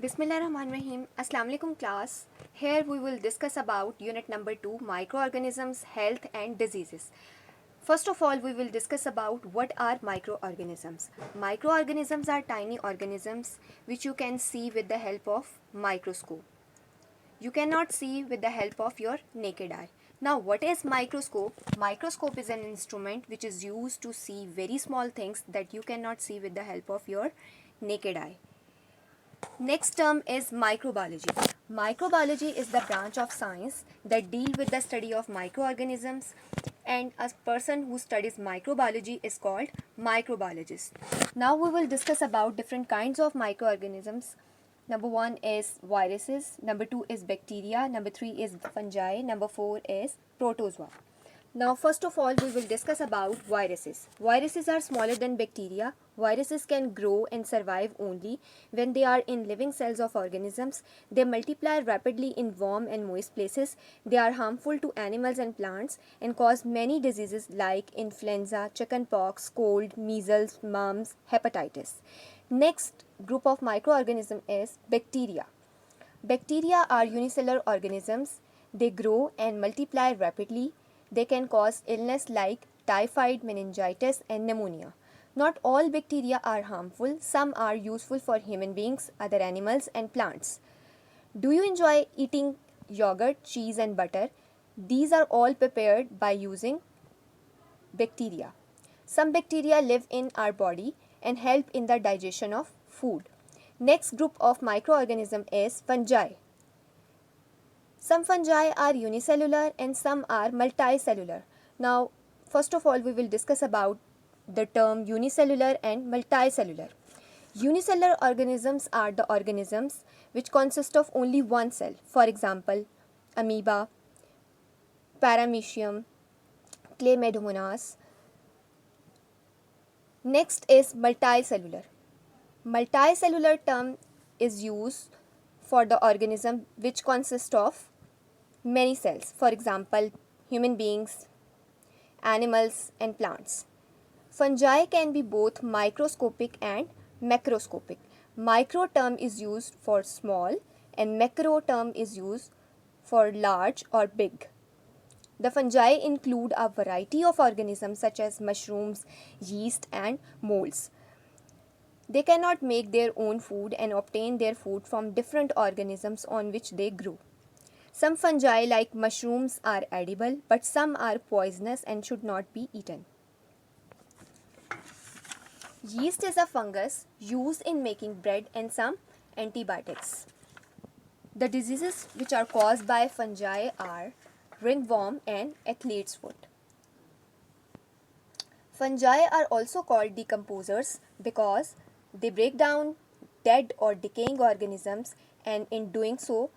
Bismillahirrahmanirrahim. Assalamu alaikum class. Here we will discuss about unit number 2, microorganisms, health and diseases. First of all, we will discuss about what are microorganisms. Microorganisms are tiny organisms which you can see with the help of microscope. You cannot see with the help of your naked eye. Now, what is microscope? Microscope is an instrument which is used to see very small things that you cannot see with the help of your naked eye. Next term is microbiology. Microbiology is the branch of science that deal with the study of microorganisms, and a person who studies microbiology is called microbiologist. Now we will discuss about different kinds of microorganisms. Number 1 is viruses, number 2 is bacteria, number 3 is fungi, number 4 is protozoa. Now, first of all, we will discuss about viruses. Viruses are smaller than bacteria. Viruses can grow and survive only when they are in living cells of organisms. They multiply rapidly in warm and moist places. They are harmful to animals and plants and cause many diseases like influenza, chickenpox, cold, measles, mumps, hepatitis. Next group of microorganism is bacteria. Bacteria are unicellular organisms. They grow and multiply rapidly. They can cause illness like typhoid, meningitis, and pneumonia. Not all bacteria are harmful. Some are useful for human beings, other animals, and plants. Do you enjoy eating yogurt, cheese, and butter? These are all prepared by using bacteria. Some bacteria live in our body and help in the digestion of food. Next group of microorganism is fungi. Some fungi are unicellular and some are multicellular. Now, first of all, we will discuss about the term unicellular and multicellular. Unicellular organisms are the organisms which consist of only one cell. For example, amoeba, paramecium, chlamydomonas. Next is multicellular. Multicellular term is used for the organism which consists of many cells, for example, human beings, animals, and plants. Fungi can be both microscopic and macroscopic. Micro term is used for small and macro term is used for large or big. The fungi include a variety of organisms such as mushrooms, yeast, and molds. They cannot make their own food and obtain their food from different organisms on which they grow. Some fungi like mushrooms are edible, but some are poisonous and should not be eaten. Yeast is a fungus used in making bread and some antibiotics. The diseases which are caused by fungi are ringworm and athlete's foot. Fungi are also called decomposers because they break down dead or decaying organisms, and in doing so,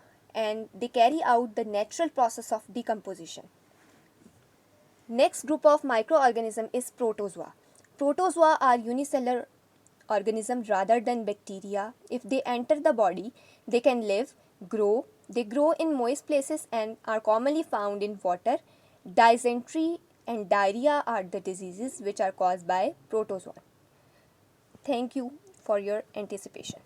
they carry out the natural process of decomposition. Next group of microorganism is protozoa. Protozoa are unicellular organisms rather than bacteria. If they enter the body, they can live, grow. They grow in moist places and are commonly found in water. Dysentery and diarrhea are the diseases which are caused by protozoa. Thank you for your anticipation.